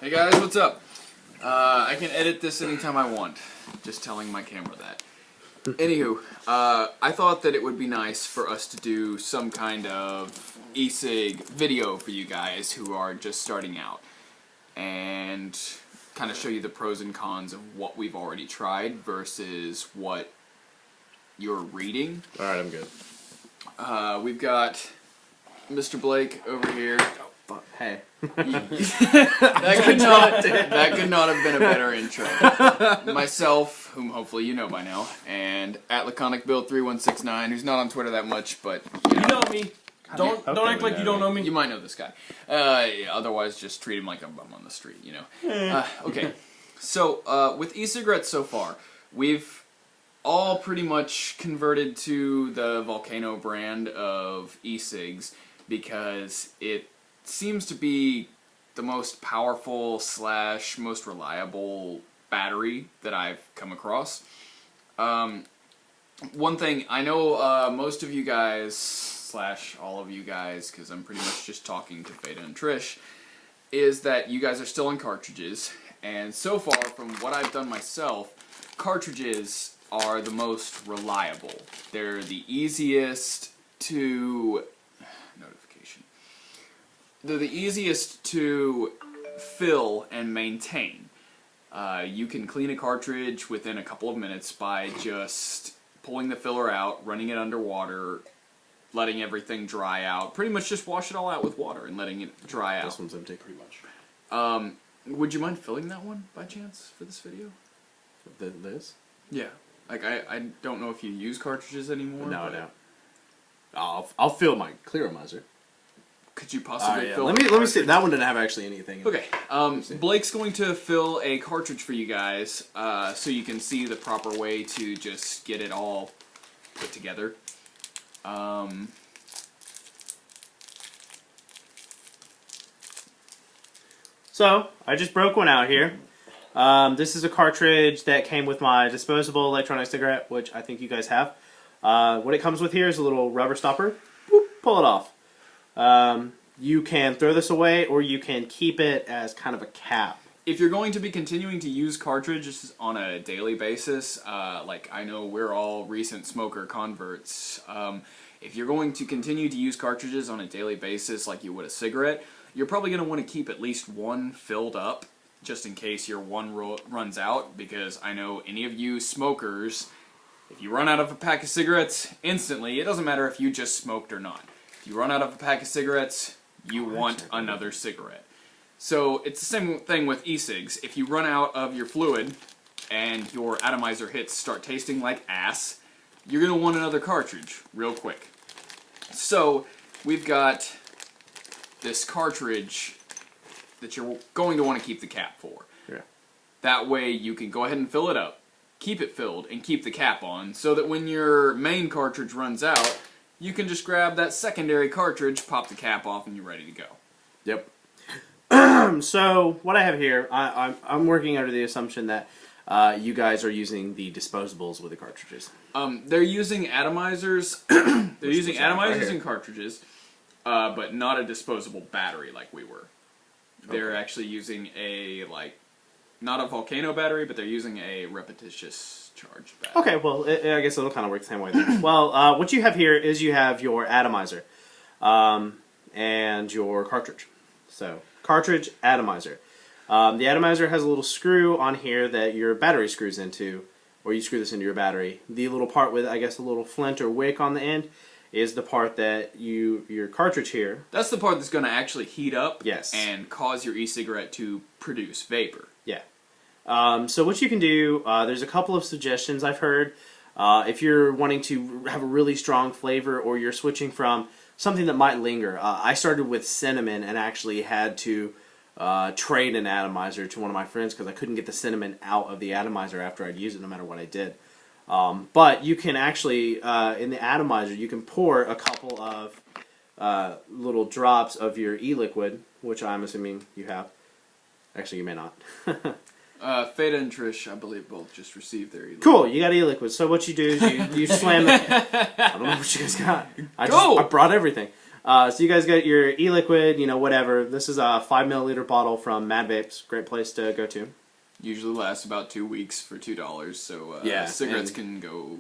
Hey guys, what's up? I can edit this anytime I want. Just telling my camera that. Anywho, I thought that it would be nice for us to do some kind of Ecig video for you guys who are just starting out. And kind of show you the pros and cons of what we've already tried versus what you're reading. Alright, I'm good. We've got Mr. Blake over here. Hey. that could not have been a better intro. Myself, whom hopefully you know by now, and at LaconicBuild3169, who's not on Twitter that much, but you know me. Don't act like you don't know me. You might know this guy. Yeah, otherwise, just treat him like a bum on the street, you know. Okay, so with e-cigarettes so far, we've all pretty much converted to the Volcano brand of e-cigs because it seems to be the most powerful / most reliable battery that I've come across. One thing, I know most of you guys / all of you guys, because I'm pretty much just talking to Feta and Trish, is that you guys are still in cartridges, and so far from what I've done myself, cartridges are the most reliable. They're the easiest to They're the easiest to fill and maintain. You can clean a cartridge within a couple of minutes by just pulling the filler out, running it underwater, letting everything dry out. Pretty much just wash it all out with water and letting it dry out. This one's empty, pretty much. Would you mind filling that one by chance for this video? This? Yeah. Like I don't know if you use cartridges anymore. No, no. I'll fill my clearomizer. Could you possibly fill? Let me see. That one didn't have actually anything. Okay. Blake's going to fill a cartridge for you guys, so you can see the proper way to just get it all put together. So I just broke one out here. This is a cartridge that came with my disposable electronic cigarette, which I think you guys have. What it comes with here is a little rubber stopper. Boop, pull it off. You can throw this away, or you can keep it as kind of a cap. If you're going to be continuing to use cartridges on a daily basis, like I know we're all recent smoker converts, if you're going to continue to use cartridges on a daily basis like you would a cigarette, you're probably going to want to keep at least one filled up, just in case your one runs out, because I know any of you smokers, if you run out of a pack of cigarettes, instantly, it doesn't matter if you just smoked or not. If you run out of a pack of cigarettes, you want another cigarette. So it's the same thing with e-cigs. If you run out of your fluid and your atomizer hits start tasting like ass, you're going to want another cartridge real quick. So we've got this cartridge that you're going to want to keep the cap for. Yeah. That way you can go ahead and fill it up, keep it filled, and keep the cap on, so that when your main cartridge runs out, you can just grab that secondary cartridge, pop the cap off, and you're ready to go. Yep. So what I have here, I'm working under the assumption that you guys are using the disposables with the cartridges. They're using atomizers. They're using atomizers and cartridges, but not a disposable battery like we were. They're actually using a not a Volcano battery, but they're using a repetitious charge battery. Okay, well, I guess it'll kind of work the same way then. Well, what you have here is you have your atomizer and your cartridge. So, cartridge, atomizer. The atomizer has a little screw on here that your battery screws into, or you screw this into your battery. The little part with, I guess, a little flint or wick on the end is the part that your cartridge here. That's the part that's going to actually heat up Yes. and cause your e-cigarette to produce vapor. Yeah. So what you can do, there's a couple of suggestions I've heard. If you're wanting to have a really strong flavor, or you're switching from something that might linger. I started with cinnamon and actually had to trade an atomizer to one of my friends because I couldn't get the cinnamon out of the atomizer after I'd use it, no matter what I did. But you can actually, in the atomizer, you can pour a couple of little drops of your e-liquid, which I'm assuming you have. Actually, you may not. Feta and Trish, I believe, both just received their e-liquid. Cool, you got e-liquid. So what you do is you slam it. I don't know what you guys got. I brought everything. So you guys got your e-liquid, whatever. This is a 5 milliliter bottle from Mad Vapes. Great place to go to. Usually lasts about 2 weeks for $2, so Yeah, cigarettes can go.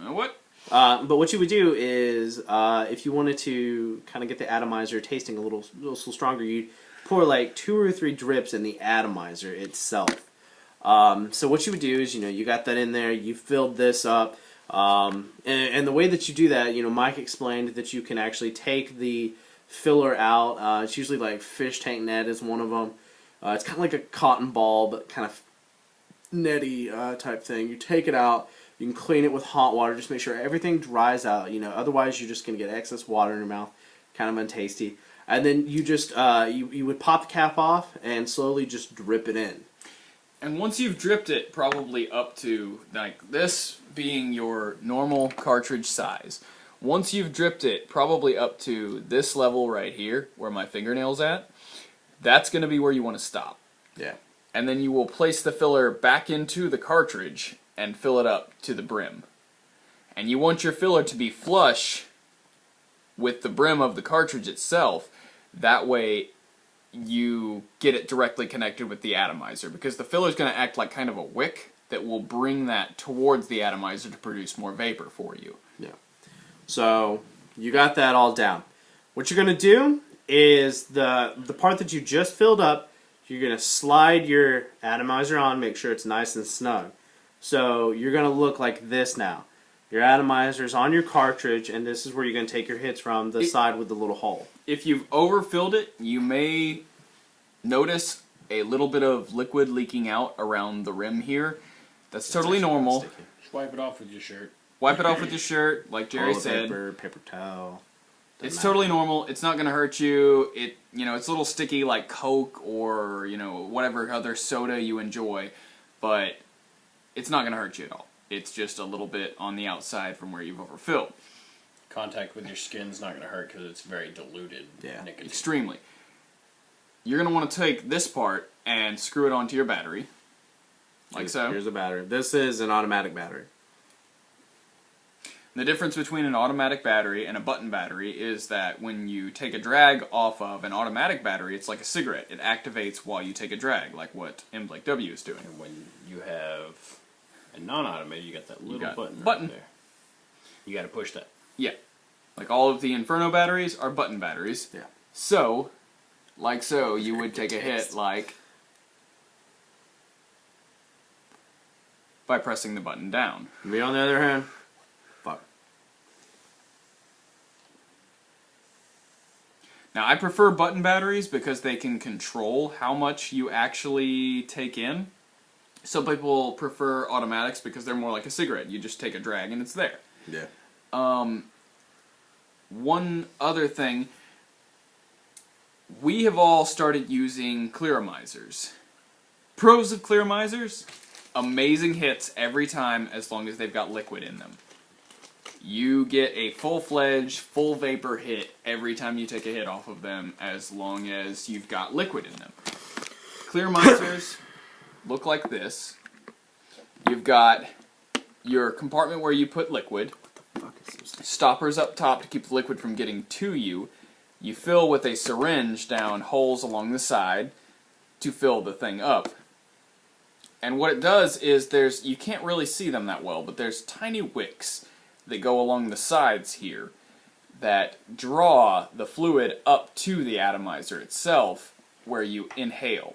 What? But what you would do is, if you wanted to kind of get the atomizer tasting a little stronger, you'd pour like 2 or 3 drips in the atomizer itself. So what you would do is, you got that in there, you filled this up, and the way that you do that, Mike explained that you can actually take the filler out. It's usually like fish tank net is one of them. It's kind of like a cotton ball, but kind of netty type thing. You take it out. You can clean it with hot water. Just make sure everything dries out. Otherwise you're just gonna get excess water in your mouth, kind of untasty. And then you just you would pop the cap off and slowly just drip it in. And once you've dripped it, probably up to like this being your normal cartridge size. Once you've dripped it, probably up to this level right here, where my fingernail's at. That's going to be where you want to stop. Yeah. And then you will place the filler back into the cartridge and fill it up to the brim. And you want your filler to be flush with the brim of the cartridge itself. That way you get it directly connected with the atomizer, because the filler is going to act like kind of a wick that will bring that towards the atomizer to produce more vapor for you. Yeah. So you got that all down. What you're going to do is the part that you just filled up, you're going to slide your atomizer on, make sure it's nice and snug. So you're going to look like this now. Your atomizer's on your cartridge, and this is where you're going to take your hits from, the side with the little hole. If you've overfilled it, you may notice a little bit of liquid leaking out around the rim here. That's totally normal. Just wipe it off with your shirt. Wipe it off with your shirt, like Jerry Toilet said. paper towel. It's totally normal. It's not going to hurt you. It's a little sticky like Coke or, whatever other soda you enjoy, but it's not going to hurt you at all. It's just a little bit on the outside from where you've overfilled. Contact with your skin's not going to hurt because it's very diluted. Yeah, nicotine. Extremely. You're going to want to take this part and screw it onto your battery, like so. Here's a battery. This is an automatic battery. The difference between an automatic battery and a button battery is that when you take a drag off of an automatic battery, it's like a cigarette. It activates while you take a drag, like what M. Blake W. is doing. And when you have a non-automated, you got that little button button right there. You got to push that. Yeah. Like all of the Inferno batteries are button batteries. Yeah. So, like so, you would take a hit like by pressing the button down. Me on the other hand, fuck. Now, I prefer button batteries because they can control how much you actually take in. Some people prefer automatics because they're more like a cigarette. You just take a drag and it's there. Yeah. One other thing, we have all started using clearomizers. Pros of clearomizers, amazing hits every time as long as they've got liquid in them. You get a full-fledged, full vapor hit every time you take a hit off of them as long as you've got liquid in them. Clearomizers look like this. You've got your compartment where you put liquid. Stoppers up top to keep the liquid from getting to you. You fill with a syringe down holes along the side to fill the thing up. And what it does is you can't really see them that well, but there's tiny wicks that go along the sides here that draw the fluid up to the atomizer itself, where you inhale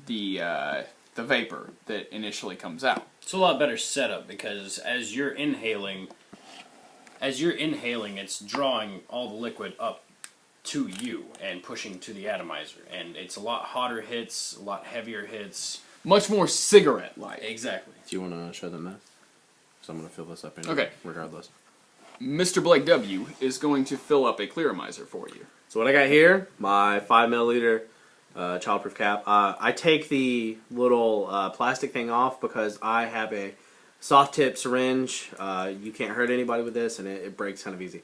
the vapor that initially comes out. It's a lot better setup because as you're inhaling, it's drawing all the liquid up to you and pushing to the atomizer, and it's a lot hotter hits, a lot heavier hits. Much more cigarette-like. Exactly. Do you want to show them that? So I'm going to fill this up anyway, Okay. regardless. Mr. Blake W. is going to fill up a clearomizer for you. So what I got here, my 5 milliliter childproof cap. I take the little plastic thing off because I have a soft tip syringe. You can't hurt anybody with this, and it breaks kind of easy.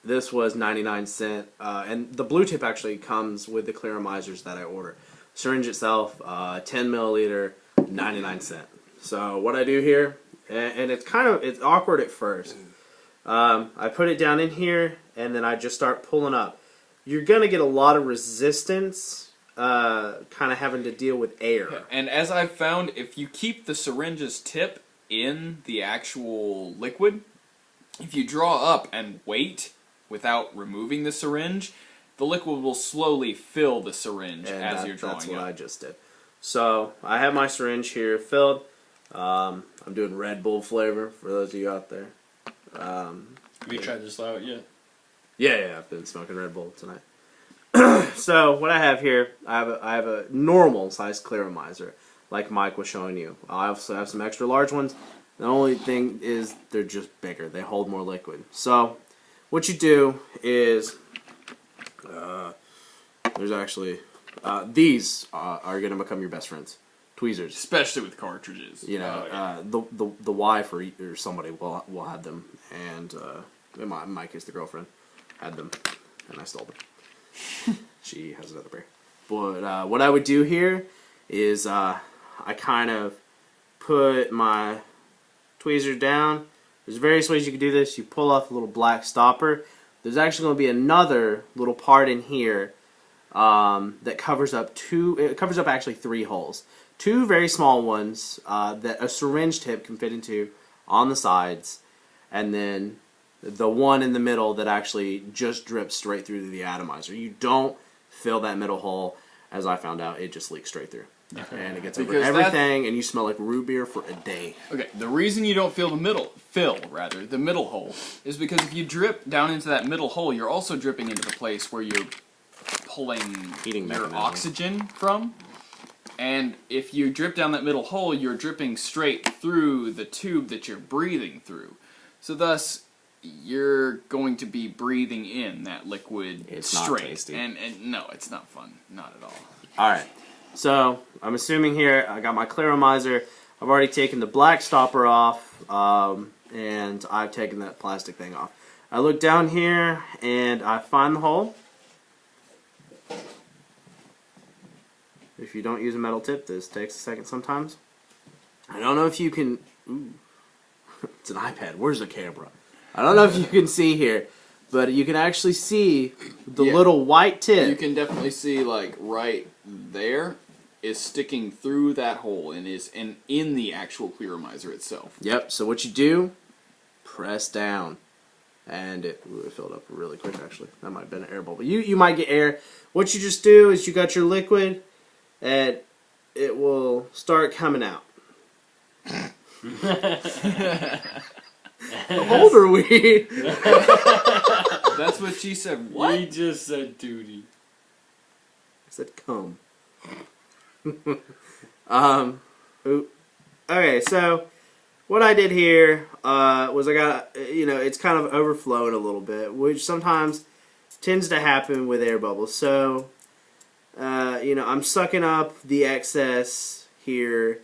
This was 99 cents, and the blue tip actually comes with the clearomizers that I order. Syringe itself, 10 milliliter, 99 cents. So what I do here, and it's awkward at first. I put it down in here, and then I just start pulling up. You're going to get a lot of resistance, kind of having to deal with air. And as I've found, if you keep the syringe's tip in the actual liquid, if you draw up and wait without removing the syringe, the liquid will slowly fill the syringe as you're drawing That's what up. I just did. So I have my syringe here filled. I'm doing Red Bull flavor for those of you out there. Have you tried this out yet? Yeah, I've been smoking Red Bull tonight. So what I have here, I have a normal size clearomizer, like Mike was showing you. I also have some extra large ones. The only thing is they're just bigger. They hold more liquid. So what you do is, there's actually these are going to become your best friends. Tweezers, Especially with cartridges. you know, the wife or somebody will have them, and Mike is the girlfriend, had them, and I stole them. She has another pair. But what I would do here is I kind of put my tweezers down. There's various ways you can do this. You pull off a little black stopper. There's actually going to be another little part in here that covers up actually 3 holes. 2 very small ones that a syringe tip can fit into on the sides, and then the one in the middle that actually just drips straight through the atomizer. You don't fill that middle hole. As I found out, it just leaks straight through. And it gets over everything, and you smell like root beer for a day. Okay, the reason you don't fill the middle hole, is because if you drip down into that middle hole, you're also dripping into the place where you're pulling Heating your mechanism. oxygen from. And if you drip down that middle hole, you're dripping straight through the tube that you're breathing through. So thus, you're going to be breathing in that liquid It's not straight. tasty. And no, it's not fun. Not at all. Alright, so I'm assuming here I got my clearomizer. I've already taken the black stopper off, and I've taken that plastic thing off. I look down here, and I find the hole. If you don't use a metal tip, this takes a second sometimes. I don't know if you can... Ooh, it's an iPad. Where's the camera? I don't know if you can see here, but you can actually see the little white tip. You can definitely see, like, right there is sticking through that hole and is in the actual clearomizer itself. Yep, so what you do, press down. And it filled up really quick, actually. That might have been an air bubble. You might get air. What you just do is you got your liquid, and it will start coming out. How old are we? That's what she said. What? You just said duty. I said come. Okay, so what I did here was I got, it's kind of overflowing a little bit, which sometimes tends to happen with air bubbles. So, I'm sucking up the excess here.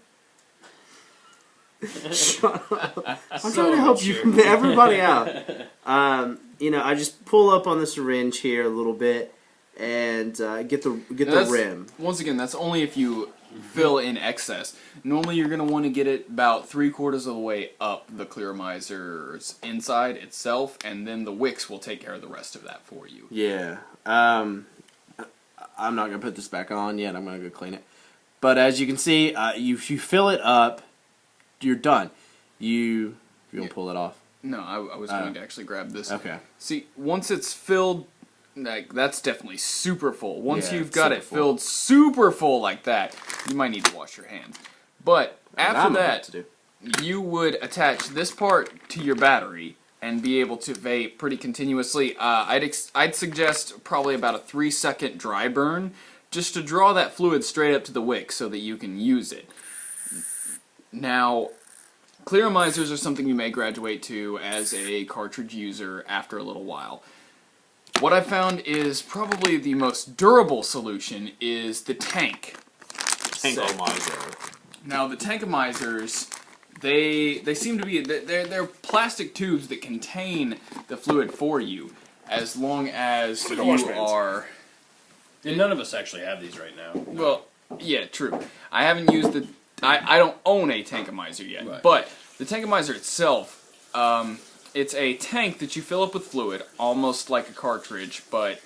Shut up. I'm trying to help you, everybody out. I just pull up on the syringe here a little bit and get the rim. Once again, that's only if you fill in excess. Normally, you're going to want to get it about 3/4 of the way up the clearomizer's inside itself, and then the wicks will take care of the rest of that for you. Yeah. I'm not going to put this back on yet. I'm going to go clean it. But as you can see, if you fill it up, you're done. You gonna pull it off? No, I was going to actually grab this. Okay. See, once it's filled, like that's definitely super full. Once Yeah, you've got super it full. filled super full like that, you might need to wash your hands. But after that, you would attach this part to your battery and be able to vape pretty continuously. I'd suggest probably about a 3-second dry burn, just to draw that fluid straight up to the wick so that you can use it. Now, clearomizers are something you may graduate to as a cartridge user after a little while. What I've found is probably the most durable solution is the tank. Tankomizers. Now, the tankomizers, they seem to be, they're plastic tubes that contain the fluid for you, as long as you are... And none of us actually have these right now. Well, yeah, true. I haven't used I don't own a tankomizer yet, Right. but the tankomizer itself, It's a tank that you fill up with fluid, almost like a cartridge, but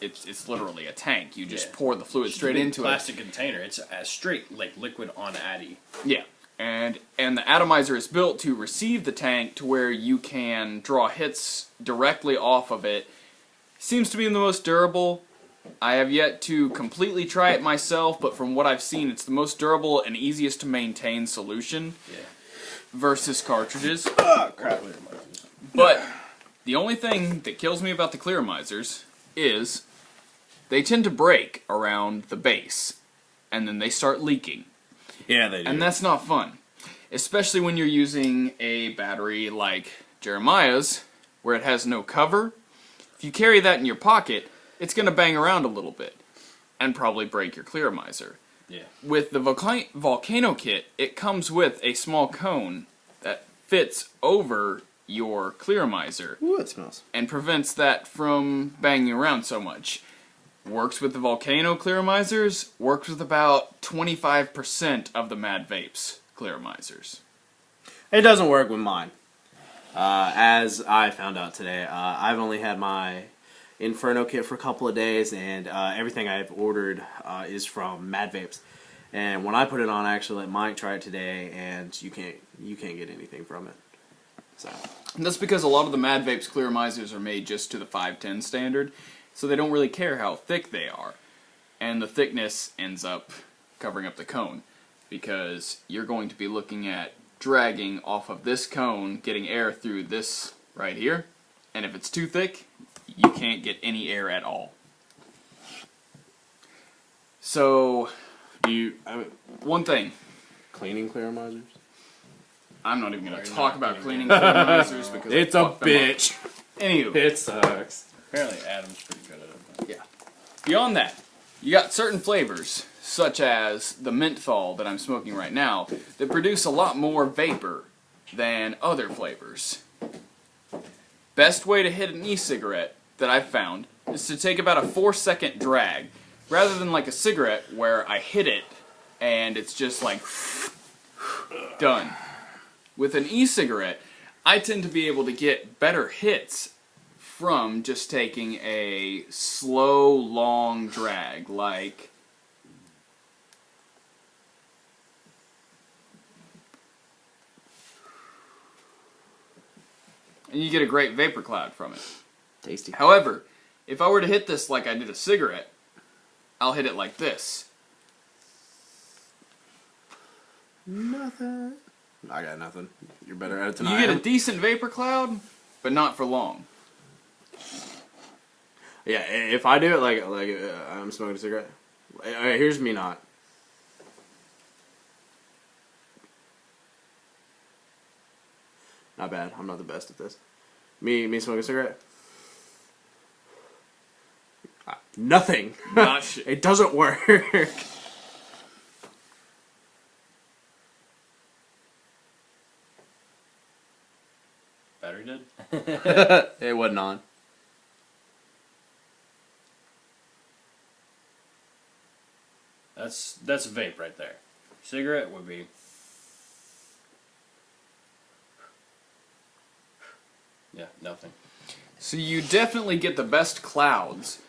it's literally a tank. You just pour the fluid straight into plastic container. It's a straight like liquid on addy. Yeah, and the atomizer is built to receive the tank to where you can draw hits directly off of it. Seems to be the most durable. I have yet to completely try it myself, but from what I've seen, it's the most durable and easiest to maintain solution versus cartridges. Oh, crap. But the only thing that kills me about the clearomizers is they tend to break around the base, and then they start leaking. Yeah, they do. And that's not fun. Especially when you're using a battery like Jeremiah's, where it has no cover. If you carry that in your pocket, it's going to bang around a little bit, and probably break your clearomizer. Yeah. With the Volcano kit, it comes with a small cone that fits over your clearomizer. Ooh, it smells. And prevents that from banging around so much. Works with the Volcano clearomizers, works with about 25% of the Mad Vapes clearomizers. It doesn't work with mine. As I found out today, I've only had my Inferno kit for a couple of days, and everything I've ordered is from Mad Vapes. And when I put it on, I actually let Mike try it today, and you can't get anything from it. So And that's because a lot of the Mad Vapes clearomizers are made just to the 510 standard, so they don't really care how thick they are. And the thickness ends up covering up the cone, because you're going to be looking at dragging off of this cone, getting air through this right here, and if it's too thick, you can't get any air at all. So, one thing. cleaning clearomizers. I'm not even going to talk about cleaning clearomizers because It's a bitch. Anywho. It sucks. Apparently Adam's pretty good at it. Yeah. Beyond that, you got certain flavors, such as the menthol that I'm smoking right now, that produce a lot more vapor than other flavors. Best way to hit an e-cigarette that I've found is to take about a 4-second drag, rather than like a cigarette where I hit it and it's just like done. With an e-cigarette, I tend to be able to get better hits from just taking a slow, long drag, like and you get a great vapor cloud from it. Tasty. However, if I were to hit this like I did a cigarette, I'll hit it like this. Nothing. I got nothing. You're better at it than You I get am. a decent vapor cloud, but not for long. Yeah, if I do it like I'm smoking a cigarette. Here's me not. Not bad. I'm not the best at this. Me smoking a cigarette. Nothing. Not shit. It doesn't work. Battery did? It wasn't on. That's vape right there. Cigarette would be. Yeah, nothing. So you definitely get the best clouds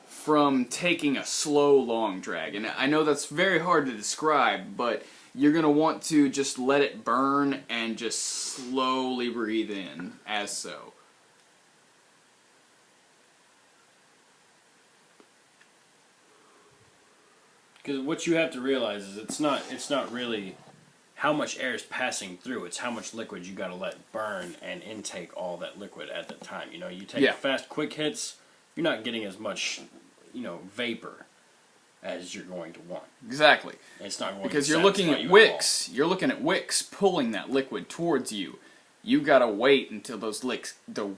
from taking a slow, long drag. And I know that's very hard to describe, but you're going to want to just let it burn and just slowly breathe in as so. Because what you have to realize is it's not really how much air is passing through. It's how much liquid you got to let burn and intake all that liquid at the time. You know, you take fast, quick hits, you're not getting as much, vapor as you're going to want. Exactly. And it's not going Because to you're looking satisfy at you wicks. You're looking at wicks pulling that liquid towards you. You got to wait until those the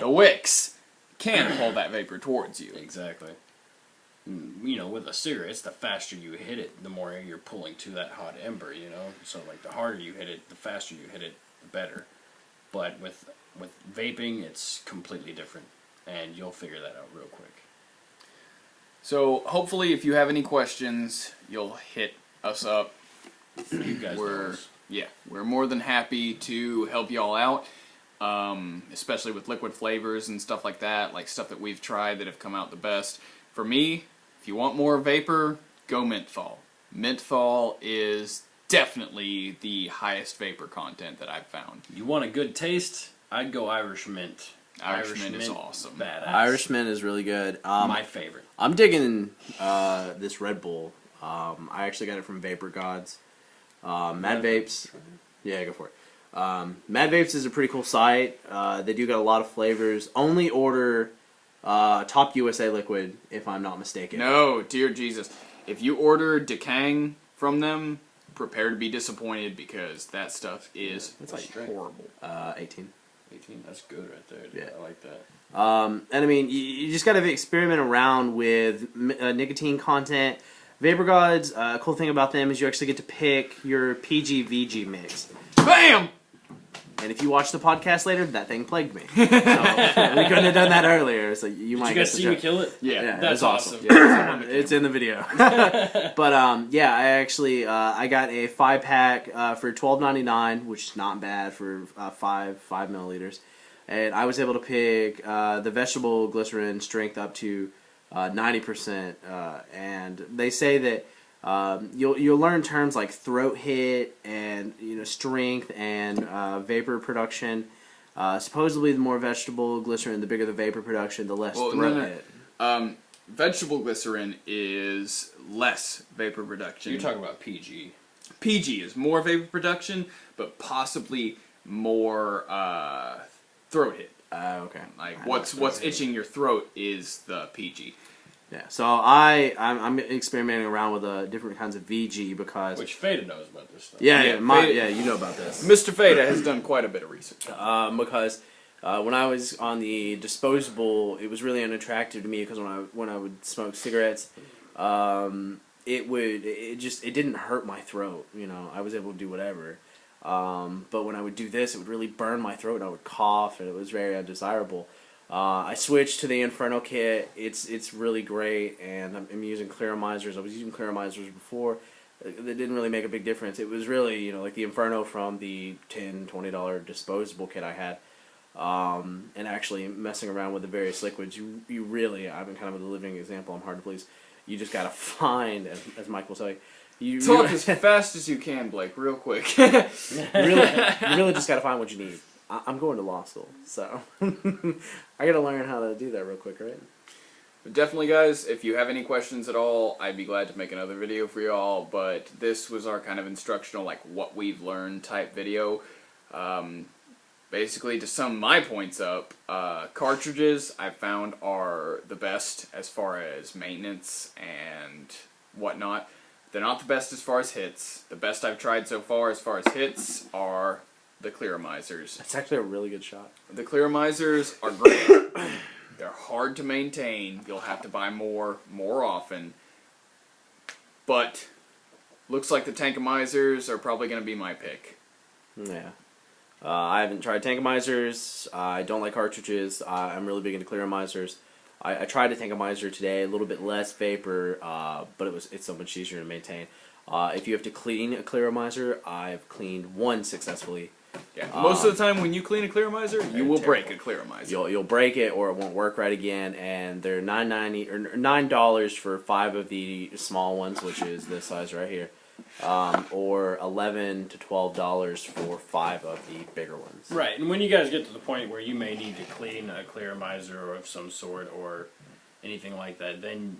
wicks can pull that vapor towards you. Exactly. With a cigarette, it's the faster you hit it, the more you're pulling to that hot ember, So, like, the harder you hit it, the faster you hit it, the better. But with vaping, it's completely different, and you'll figure that out real quick. So, hopefully, if you have any questions, you'll hit us up. You guys know us. Yeah, we're more than happy to help y'all out, especially with liquid flavors and stuff like that, like stuff that we've tried that have come out the best. For me, if you want more vapor, go menthol. Menthol is definitely the highest vapor content that I've found. You want a good taste? I'd go Irish mint. Irish mint is awesome. Badass. Irish mint is really good. My favorite. I'm digging this Red Bull. I actually got it from Vapor Gods. Mad Vapes. Yeah, go for it. Mad Vapes is a pretty cool site. They do got a lot of flavors. Only order Top USA liquid, if I'm not mistaken. No, dear Jesus. If you order Decang from them, prepare to be disappointed because that stuff is horrible. 18. 18, that's good right there. Dude. Yeah. I like that. And I mean, you just got to experiment around with nicotine content. Vapor Gods, cool thing about them is you actually get to pick your PG-VG mix. BAM! And if you watch the podcast later, that thing plagued me. So we couldn't have done that earlier. So you might Did you guys see me kill it? Yeah, that's awesome. Yeah, it's in the video. But yeah, I actually I got a 5-pack for $12.99, which is not bad for 5 milliliters. And I was able to pick the vegetable glycerin strength up to 90%. And they say that you'll learn terms like throat hit and strength and vapor production. Supposedly, the more vegetable glycerin, the bigger the vapor production, the less throat hit. Vegetable glycerin is less vapor production. You're talking about PG. PG is more vapor production, but possibly more throat hit. Okay. Like what's itching your throat is the PG. Yeah, so I'm experimenting around with different kinds of VG because Which Fada knows about this stuff. yeah, Fada, you know about this. Mr. Fada has done quite a bit of research. Because when I was on the disposable, it was really unattractive to me because when I would smoke cigarettes, it didn't hurt my throat. I was able to do whatever. But when I would do this, it would really burn my throat and I would cough and it was very undesirable. I switched to the Inferno kit. It's really great, and I'm using clearomizers. I was using clearomizers before. That didn't really make a big difference. It was really, like the Inferno from the $10, $20 disposable kit I had. And actually messing around with the various liquids, you really, I've been kind of a living example. I'm hard to please. You just gotta find, as Mike will say, you talk as fast as you can, Blake, real quick. you really just gotta find what you need. I'm going to law school, so I gotta learn how to do that real quick, right? But definitely, guys, if you have any questions at all, I'd be glad to make another video for y'all, but this was our kind of instructional, like, what we've learned type video. Basically, to sum my points up, cartridges I found are the best as far as maintenance and whatnot. They're not the best as far as hits. The best I've tried so far as hits are the clearomizers. That's actually a really good shot. The clearomizers are great. They're hard to maintain. You'll have to buy more often. But looks like the Tankimizers are probably going to be my pick. Yeah. I haven't tried Tankimizers. I don't like cartridges. I'm really big into clearomizers. I tried a Tankimizer today, a little bit less vapor, but it's so much easier to maintain. If you have to clean a clearomizer, I've cleaned one successfully. Yeah, most of the time when you clean a clearomizer, you will break a clearomizer. You'll break it or it won't work right again, and they're $9.90 or $9 for 5 of the small ones, which is this size right here, or $11 to $12 for 5 of the bigger ones. Right, and when you guys get to the point where you may need to clean a clearomizer of some sort or anything like that, then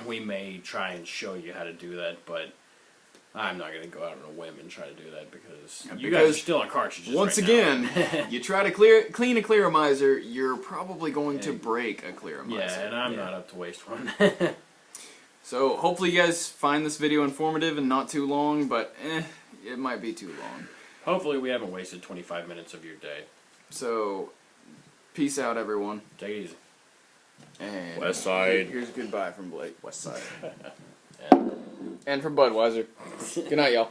we may try and show you how to do that, but I'm not going to go out on a whim and try to do that because you guys are still on cartridges. Once right again, now. you try to clean a clearomizer, you're probably going to break a clearomizer. Yeah, and I'm not up to waste one. So hopefully you guys find this video informative and not too long, but it might be too long. Hopefully we haven't wasted 25 minutes of your day. So, peace out, everyone. Take it easy. And West Side. Here's goodbye from Blake. West Side. And from Budweiser. Good night, y'all.